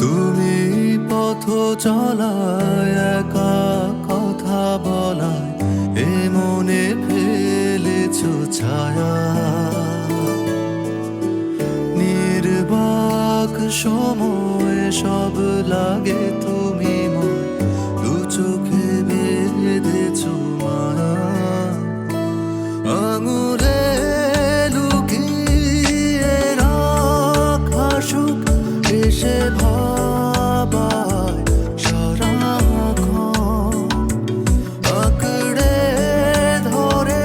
তুমি পথ চলায় একা কথা বলায় এ মনে ফেলেছো ছায়া, নির্বাক সময় সব লাগে তুমি ময়, দু চোখে বেঁধেছো মায়া, আঙুলে লুকিয়ে রাখা সুখ এসে ভাবায় সারাক্ষণ, আঁকড়ে ধরে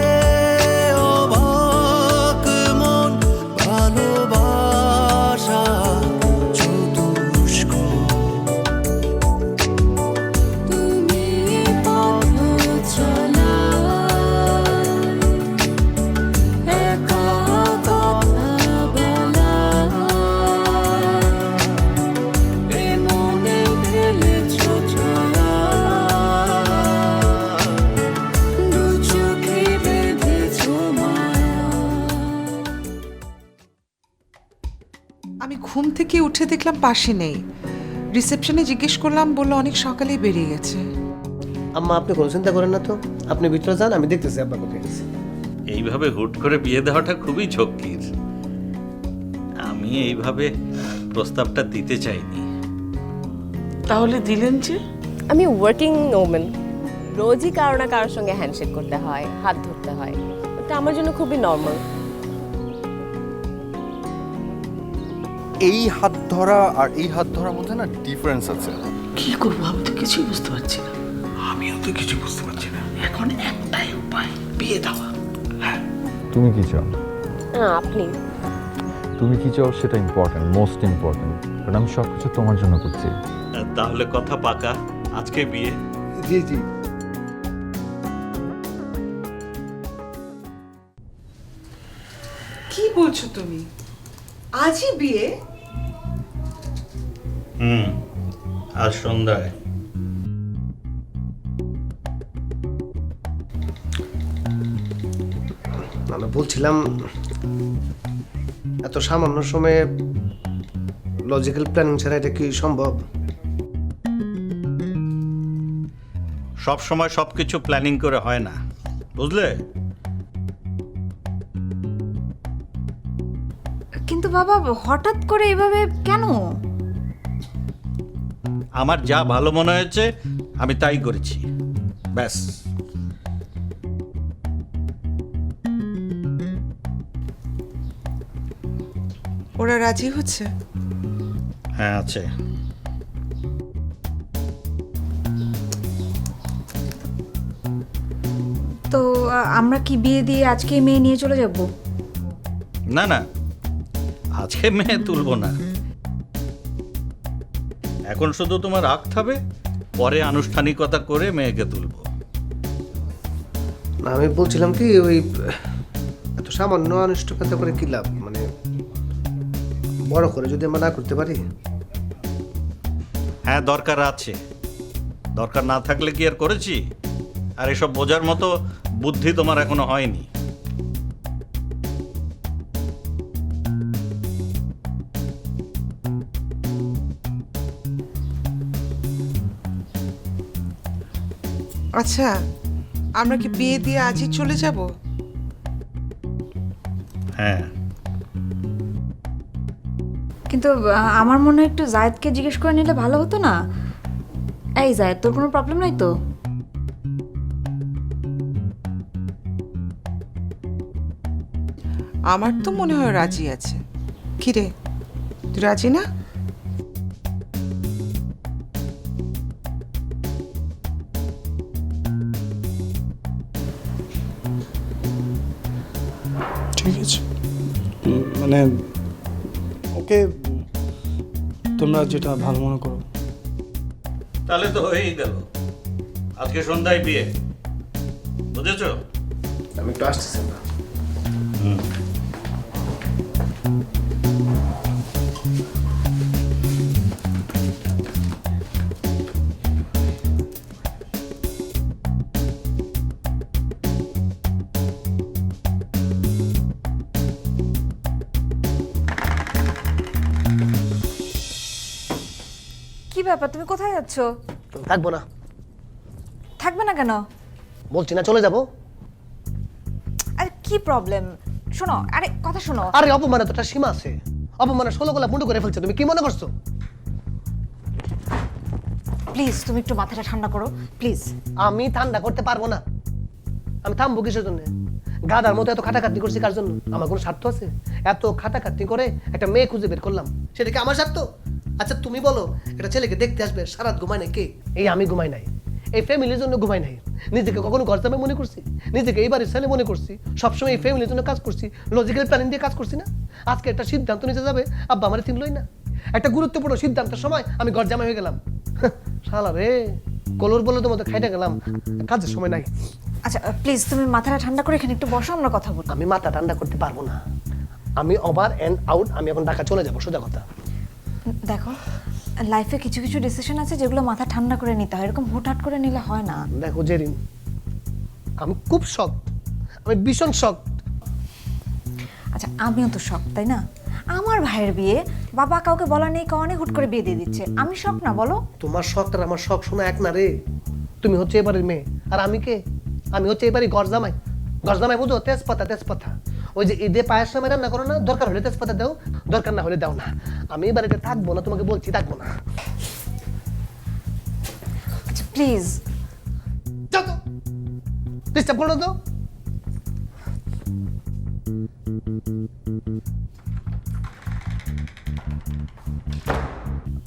অবাক মন, ভালোবাসা চতুষ্ক। তুমি পথ চলা একা কথা বলা, এ মনে ফেলেছো ছায়া, দু চোখে বেঁধেছো মায়া। আমি ঘুম থেকে উঠে দেখলাম পাশে নেই। রিসেপশনে জিজ্ঞেস করলাম, বললো অনেক সকালেই বেরিয়ে গেছে। আম্মা আপনি কোনো চিন্তা করেন না তো, আপনি ভিতরে যান, আমি দেখতেছি আব্বা কোথায় গেছে। এইভাবে হুট করে বিয়ে দেওয়াটা খুবই ঝক্কির। আমি এইভাবে প্রস্তাবটা দিতে চাইনি। তাহলে দিলেন যে? আমি ওয়ার্কিং ওমেন, রোজই কারো না কারোর সঙ্গে হ্যান্ডশেক করতে হয়, হাত ধরতে হয়, এটা আমার জন্য খুবই নর্মাল। এই হাত ধরা আর এই হাত ধরার মধ্যে না ডিফারেন্স আছে। কি করবো আমি তো কিছুই বুঝতে পারছি না। আমিও তো কিছু বুঝতে পারছি না। এখন একটাই উপায়, বিয়ে দেওয়া। তুমি কি চাও? আপনি তুমি কি চাও সেটা ইম্পর্টেন্ট, মোস্ট ইম্পর্টেন্ট, কারণ আমি সব কিছু তোমার জন্য করছি। তাহলে কথা পাকা, আজকে বিয়ে। জি জি। কি বলছো তুমি? আজই বিয়ে? আজ সন্ধ্যায়। আমি বলছিলাম এত সামান্য সময়ে লজিক্যাল প্ল্যানিং ছাড়া এটা কি সম্ভব? সব সময় সবকিছু প্ল্যানিং করে হয় না, বুঝলে? কিন্তু বাবা হঠাৎ করে এভাবে কেন? আমার যা ভালো মনে হয়েছে আমি তাই করেছি, ব্যাস। ওরা রাজি হচ্ছে? হ্যাঁ, আছে। তো আমরা কি বিয়ে দিয়ে আজকে মেয়ে নিয়ে চলে যাব? না না, আজকে মেয়ে তুলবো না। এখন শুধু তোমার রাখতে হবে, পরে আনুষ্ঠানিকতা করে মেয়েকে তুলবো। না আমি বলছিলাম কি, ওই এত সামান্য আনুষ্ঠানিকতা করে কি লাভ? মানে বড় করে যদি আমরা না করতে পারি। হ্যাঁ, দরকার আছে। দরকার না থাকলে কি আর করেছি? আর এসব বোঝার মতো বুদ্ধি তোমার এখনো হয়নি। আচ্ছা, আমরা কি বিয়ে দিয়ে আজই চলে যাব? হ্যাঁ। কিন্তু আমার মনে হয় একটু জায়েদকে জিজ্ঞেস করে নিলে ভালো হতো না? এই জায়েদ, তোর কোনো প্রবলেম নাই তো? আমার তো মনে হয় রাজি আছে। কি রে, তুই রাজি না? ঠিক আছে, মানে ওকে, তোমরা যেটা ভালো মনে করো। তাহলে তো হয়েই গেল, আজকে সন্ধ্যায় বিয়ে, বুঝেছো? আমি একটু আসতেছি না। কি ব্যাপার, তুমি কোথায় যাচ্ছ? থাকবো না, থাকবে না কেন? বলছি না চলে যাব। আরে কি প্রবলেম? শোনো, আরে কথা শোনো। আরে অপমানের তো একটা সীমা আছে, অপমানের 16 গোলা মুন্ডু করে ফেলছো, তুমি কি মনে করছো? প্লিজ তুমি একটু মাথাটা ঠান্ডা করো প্লিজ। আমি ঠান্ডা করতে পারবো না। আমি থামবো কিসের জন্য? গাদার মতো এত খাটাখাটনি করছি কার জন্য? আমার কোনো স্বার্থ আছে? এত খাটাখাটনি করে একটা মেয়ে খুঁজে বের করলাম, সেটা কি আমার স্বার্থ? আচ্ছা তুমি বলো, একটা ছেলেকে দেখতে আসবে, সারা রাত ঘুমায় নাই কে? এই আমি ঘুমাই নাই, এই ফ্যামিলির জন্য ঘুমাই নাই। নিজেকে কখনো ঘর জামাই মনে করছি? নিজেকে এই বাড়ির ছেলে মনে করছি? সবসময় এই ফ্যামিলির জন্য কাজ করছি, লজিক্যাল প্ল্যানিং দিয়ে কাজ করছি না? আজকে একটা সিদ্ধান্ত নিতে যাবে, আব্বা আমার চিনলই না। একটা গুরুত্বপূর্ণ সিদ্ধান্তের সময় আমি ঘর জামাই হয়ে গেলাম। শালা রে, কলর বলে তো মতো খাইটা গেলাম, কাজের সময় নাই। আচ্ছা প্লিজ তুমি মাথাটা ঠান্ডা করে এখানে একটু বসো, আমরা কথা বলি। আমি মাথা ঠান্ডা করতে পারবো না, আমি ওভার অ্যান্ড আউট। আমি এখন ঢাকা চলে যাবো, সোজা কথা। দেখো, লাইফে কিছু কিছু ডিসিশন আছে যেগুলো মাথা ঠান্ডা করে নিতে হয়, এরকম হুটহাট করে নিলে হয় না। দেখো জেরিন, আমি খুব শক্ত, আমি ভীষণ শক্ত। আচ্ছা আমিও তো শখ, তাই না? আমার ভাইয়ের বিয়ে বাবা কাউকে বলা নেই কারণে হুট করে বিয়ে দিয়ে দিচ্ছে, আমি শখ না বলো? তোমার শখ আর আমার শখ শোনা এক না রে। তুমি হচ্ছে এবারের মেয়ে, আর আমি কে? আমি হচ্ছে এবারই ঘর জামাই। ঘর জামাই বুঝো, তেজপাতা তেজপাতা। ওই যে ঈদে পায়ের সময় রান্না করো না, দরকার হলে তেজপাতা দাও, দরকার না হলে দাও না। আমি এই বাড়িতে থাকবো না, তোমাকে বলছি থাকবো না। আচ্ছা প্লিজ। যাও তো, ডিস্টার্ব করো না তো।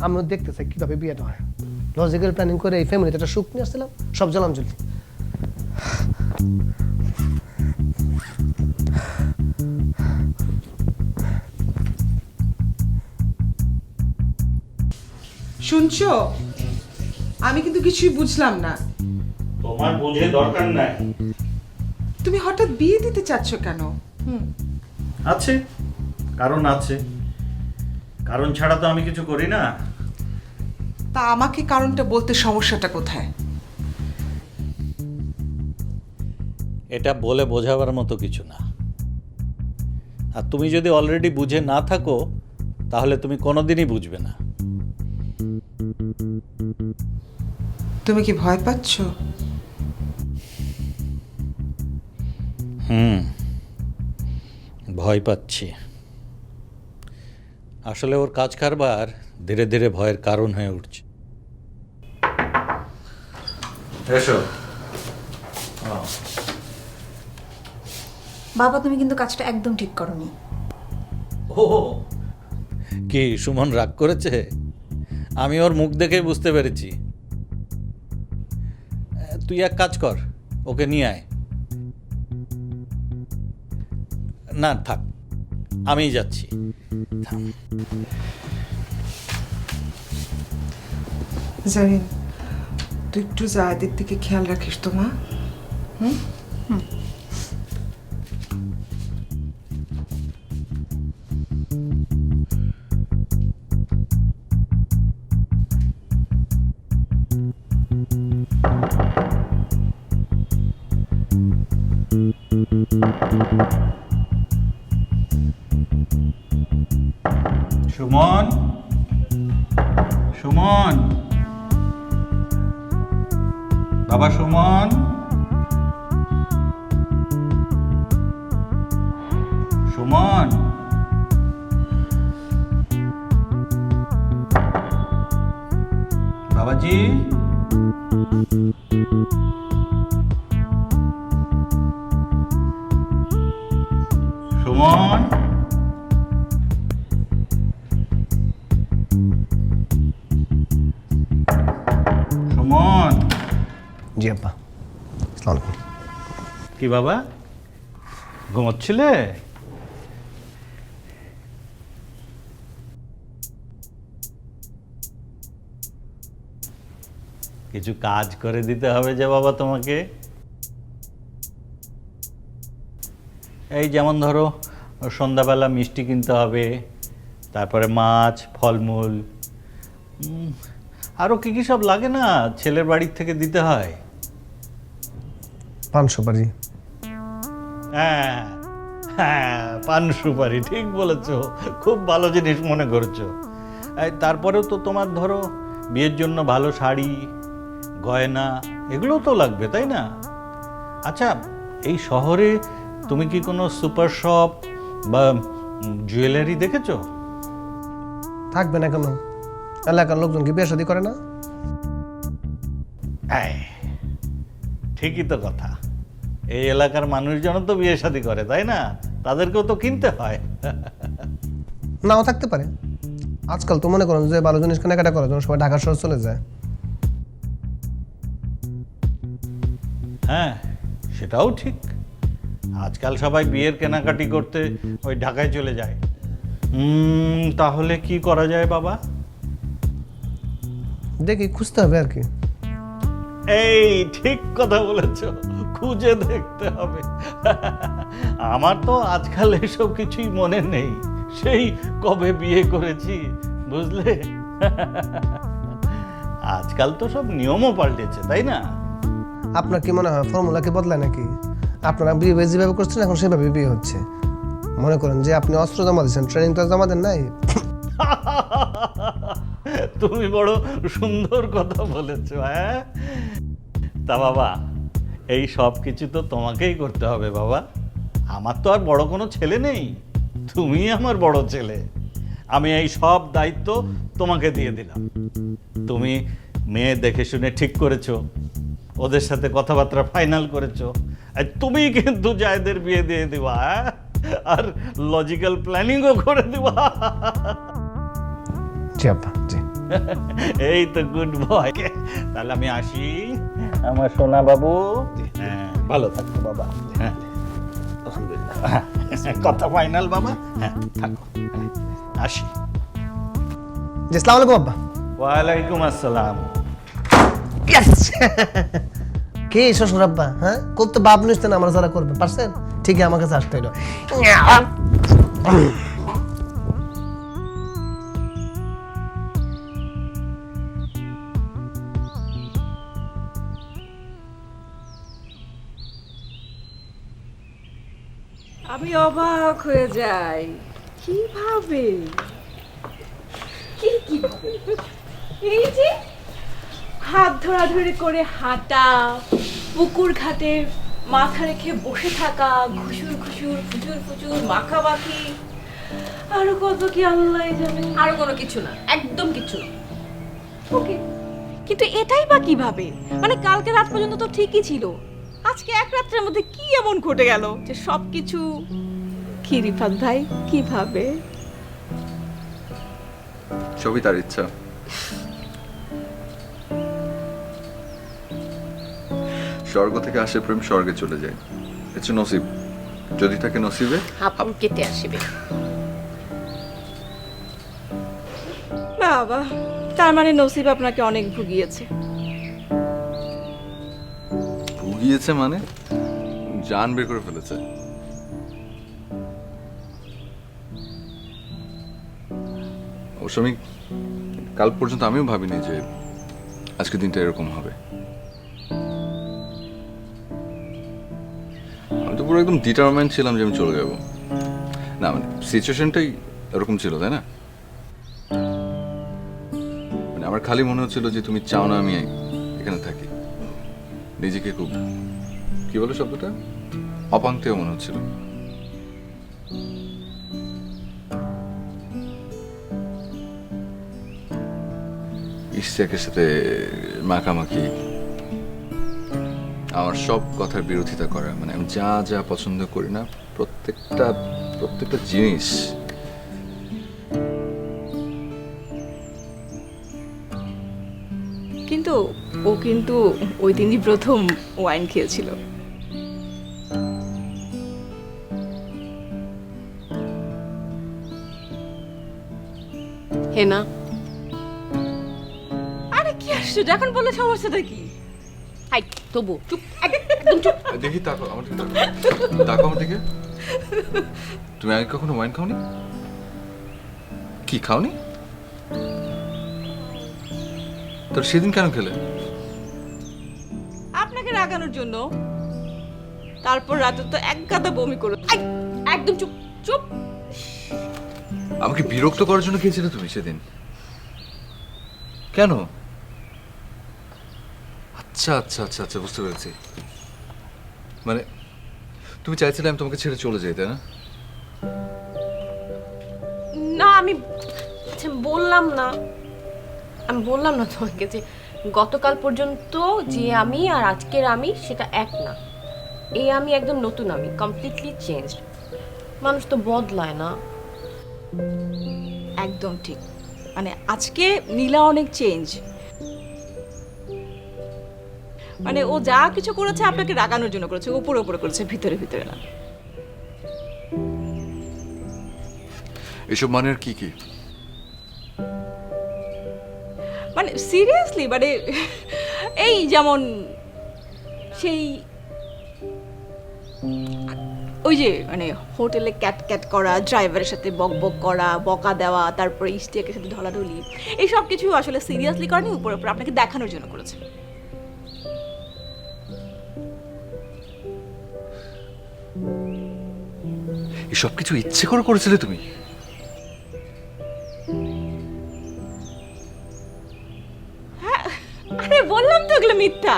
আমিও দেখতে চাই কিভাবে বিয়েটা হয়। লজিক্যাল প্ল্যানিং করে এই ফ্যামিলিতে একটা সুখ নিয়ে আসছিলাম, সব জ্বলাম জলি। শুনছো? আমি কিন্তু কিছুই বুঝলাম না। তোমার বুঝে দরকার নাই। তুমি হঠাৎ বিয়ে দিতে চাচ্ছ কেন? আছে কারণ, আছে কারণ ছাড়া তো আমি কিছু করি না। তা আমাকে কারণটা বলতে সমস্যাটা কোথায়? এটা বলে বোঝাবার মতো কিছু না। আর তুমি যদি অলরেডি বুঝে না থাকো তাহলে তুমি কোনোদিনই বুঝবে না। তুমি কি ভয় পাচ্ছ? ভয় পাচ্ছি। আসলে ওর কাজ কারবার ধীরে ধীরে ভয়ের কারণ হয়ে উঠছে। এসো। বাবা তুমি কিন্তু কাজটা একদম ঠিক করনি। ও কি সুমন রাগ করেছে? আমি ওর মুখ দেখেই বুঝতে পেরেছি। তুই এক কাজ কর, ওকে নিয়ে আয়। না থাক, আমিই যাচ্ছি। জারিন, তুই একটু জায়দের দিকে খেয়াল রাখিস তো মা। সুমন, সুমন, বাবা সুমন, সুমন, বাবাজি, সুমন। সুমন। জি আব্বা, আসসালামু আলাইকুম। কি বাবা, ঘুমোচ্ছিলে? কিছু কাজ করে দিতে হবে যে বাবা তোমাকে। এই যেমন ধরো সন্ধ্যাবেলা মিষ্টি কিনতে হবে, তারপরে মাছ, ফলমূল, আরও কী কী সব লাগে না, ছেলের বাড়ির থেকে দিতে হয়। পান সুপারি। হ্যাঁ হ্যাঁ, পান সুপারি, ঠিক বলেছো, খুব ভালো জিনিস মনে করছো। তারপরেও তো তোমার ধরো বিয়ের জন্য ভালো শাড়ি, গয়না এগুলোও তো লাগবে, তাই না? আচ্ছা, এই শহরে তুমি কি কোনো সুপার শপ বা জুয়েলারি দেখেছো? থাকবে না কেন? এলাকার লোকজন কি বিয়ে শাদী করে না? এই, ঠিকই তো কথা। এই এলাকার মানুষজন তো বিয়ে শাদী করে, তাই না? তাদেরকেও তো কিনতে হয়। নাও থাকতে পারে। আজকাল তো মনে করেন যে ভালো জিনিস কেনাকাটা করার জন্য সবাই ঢাকা শহর চলে যায়। হ্যাঁ, সেটাও ঠিক। আজকাল সবাই বিয়ের কেনাকাটি করতে ওই ঢাকায় চলে যায়। তাহলে কি করা যায় বাবা? দেখি খুঁজতে হবে আর কি। এই ঠিক কথা বলেছ, খুঁজে দেখতে হবে। আমার তো আজকাল এসব কিছুই মনে নেই, সেই কবে বিয়ে করেছি, বুঝলে? আজকাল তো সব নিয়মও পাল্টেছে, তাই না? আপনার কি মনে হয় ফর্মুলা কি বদলায় নাকি? আপনারা বিয়ে যেভাবে করছেন এখন সেভাবে বিয়ে হচ্ছে। মনে করেন যে আপনি অস্ত্র জমা দিচ্ছেন, ট্রেনিং তো জমা দেন নাই। তুমি বড় সুন্দর কথা বলেছো। হ্যাঁ, তা বাবা, এই সব কিছু তো তোমাকেই করতে হবে বাবা। আমার তো আর বড় কোনো ছেলে নেই, তুমি আমার বড় ছেলে। আমি এই সব দায়িত্ব তোমাকে দিয়ে দিলাম। তুমি মেয়ে দেখে শুনে ঠিক করেছো, ওদের সাথে কথাবার্তা ফাইনাল করেছো, আর তুমি কিন্তু জায়দের বিয়ে দিয়ে দিবা, হ্যাঁ? আর লজিক্যাল প্ল্যানিংও করে দিবা। জি আব্বা, জি। এই তো গুড বয়। তাহলে আমি আসি, আমার সোনা বাবু। হ্যাঁ, ভালো থাকো বাবা। হ্যাঁ, কথা ফাইনাল বাবা। হ্যাঁ, থাকো। হ্যাঁ, আসি। জি, আসসালামু আলাইকুম আব্বা। ওয়ালাইকুম আসসালাম। কে শ্বশুর আব্বা? হ্যাঁ, খুব তো বাপ নিচ্ছেন আমরা যারা করবে পারছেন। ঠিকই আমার কাছে আসতে হলো। আমি অবাক হয়ে যাই। কিভাবে কিভাবে এই যে হাত ধরাধরি করে হাঁটা, পুকুর ঘাটে মাথা রেখে বসে থাকা, ঘুষুর ঘুষুর ফুচুর ফুচুর মাখামাখি, আরো কত কি আল্লাহ জানে। আরো কোনো কিছু না, একদম কিছু না। ওকে, কিন্তু এটাই বা কিভাবে? মানে কালকে রাত পর্যন্ত তো ঠিকই ছিল, আজকে এক রাত্রের মধ্যে কি এমন ঘটে গেল যে সবকিছু? কি রিফাত ভাই, কিভাবে? সবই তার ইচ্ছা। স্বর্গ থেকে আসে প্রেম, স্বর্গে চলে যায়। এটা নসিব, যদি থাকে নসিবে হাপুর কেটে আসবে। বাবা, তার মানে নসিব আপনাকে অনেক ভুগিয়েছে। ভুগিয়েছে মানে জান বের করে ফেলেছে। অবশ্য আমি কাল পর্যন্ত আমিও ভাবিনি যে আজকে দিনটা এরকম হবে। আমি তো পুরো একদম ডিটারমেন্ট ছিলাম যে আমি চলে যাব। না মানে সিচুয়েশনটাই এরকম ছিল, তাই না? মানে আমার খালি মনে হচ্ছিল যে তুমি চাও না আমি এখানে থাকি। নিজেকে খুব, কি বলে শব্দটা, অপাংতেও মনে হচ্ছিল। ইশতিয়াকের সাথে মাখামাখি, আমার সব কথার বিরোধিতা করা, মানে আমি যা যা পছন্দ করি না প্রত্যেকটা জিনিস। কিন্তু ও কিন্তু ওই দিনই প্রথম ওয়াইন খেয়েছিল। হেনা, আরে কি আশ্চর্য, এখন বলে সমস্যাটা কি? হাই তবু চুপ, একদম চুপ। দেখি তাকো আমার দিকে, তাকো আমার দিকে। তুমি আগে কখনো ওয়াইন খাওনি? কি খাওনি? তোর সেদিন কেন খেলে? আপনাকে রাগানোর জন্য। তারপর রাতে তো এক গাদা বমি করে। একদম চুপ চুপ। আমাকে বিরক্ত করার জন্য খেয়েছিলে তুমি সেদিন? কেন? আচ্ছা আচ্ছা আচ্ছা আচ্ছা, বুঝতে পেরেছি। মানে তুমি চাইছিলে আমি তোমাকে ছেড়ে চলে যাই, তাই না? না আমি বললাম না, তোমাকে যে গতকাল পর্যন্ত যে আমি আর আজকের আমি সেটা এক না। এই আমি একদম নতুন, আমি কমপ্লিটলি চেঞ্জ। মানুষ তো বদলায় না। একদম ঠিক। মানে আজকে নীলা অনেক চেঞ্জ। মানে ও যা কিছু করেছে আপনাকে রাগানোর জন্য করেছে, উপরে উপরে করেছে, ভিতরে ভিতরে না। এসব মানের কি কি? মানে সিরিয়াসলি, মানে এই যেমন সেই ওই যে মানে হোটেলে ক্যাট ক্যাট করা, ড্রাইভারের সাথে বক বক করা, বকা দেওয়া, তারপরে স্টেকের সাথে ঢলাঢলি, এই সব কিছু আসলে সিরিয়াসলি করেনি, উপরে উপরে আপনাকে দেখানোর জন্য করেছে। এসব কিছু ইচ্ছে করে করেছিলে তুমি? হ্যাঁ, আরে বললাম তো এগুলো মিথ্যা।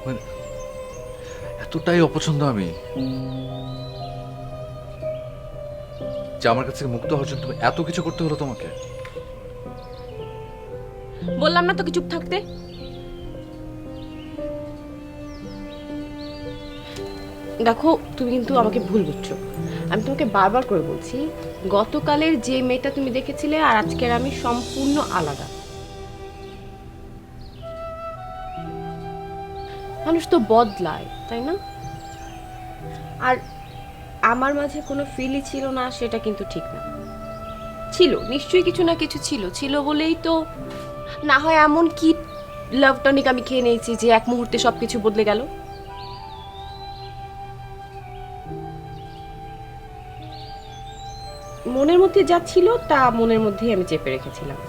মানে এতটাই অপছন্দ আমি যে আমার কাছ থেকে মুক্ত হওয়ার জন্য তুমি এত কিছু করতে হলো তোমাকে? বললাম না তোকে চুপ থাকতে। দেখো তুমি কিন্তু আমাকে ভুল বুঝছো। আমি তোমাকে বারবার করে বলছি, গতকালের যে মেয়েটা তুমি দেখেছিলে আর আজকের আমি সম্পূর্ণ আলাদা। মানুষ তো বদলায়, তাই না? আর আমার মাঝে কোনো ফিলই ছিল না সেটা কিন্তু ঠিক না। ছিল নিশ্চয়ই, কিছু না কিছু ছিল বলেই তো না হয় এমন কি লাভ টনিক আমি খেয়ে নিয়েছি যে এক মুহূর্তে সবকিছু বদলে গেল। মনের মধ্যে যা ছিল তা মনের মধ্যেই আমি চেপে রেখেছিলাম,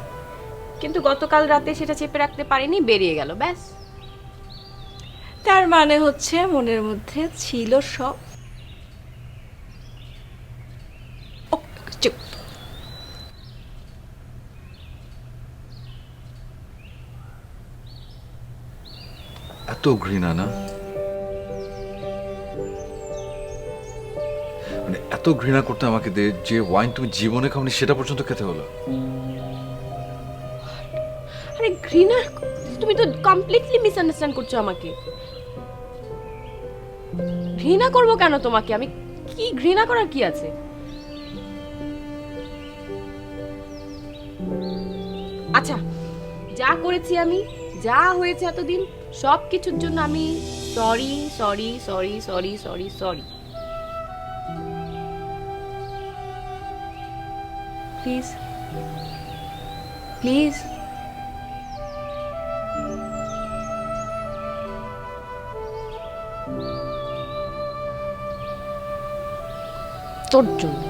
কিন্তু গতকাল রাতে সেটা চেপে রাখতে পারিনি, বেরিয়ে গেল, ব্যাস। তার মানে হচ্ছে মনের মধ্যে ছিল সব। চুপ। এত ঘৃণা না? মানে এত ঘৃণা করতে আমাকে যে ওয়াইন তুমি জীবনে খাওনি সেটা পর্যন্ত খেতে হলো? আরে ঘৃণা, তুমি তো কমপ্লিটলি মিসআন্ডারস্ট্যান্ড করছো আমাকে। ঘৃণা করবো কেন তোমাকে? আমি কি ঘৃণা করার কি আছে? আচ্ছা, যা করেছি আমি, যা হয়েছে এতদিন, সব কিছুর জন্য আমি sorry sorry sorry sorry sorry sorry. Please please. তোর জন্য।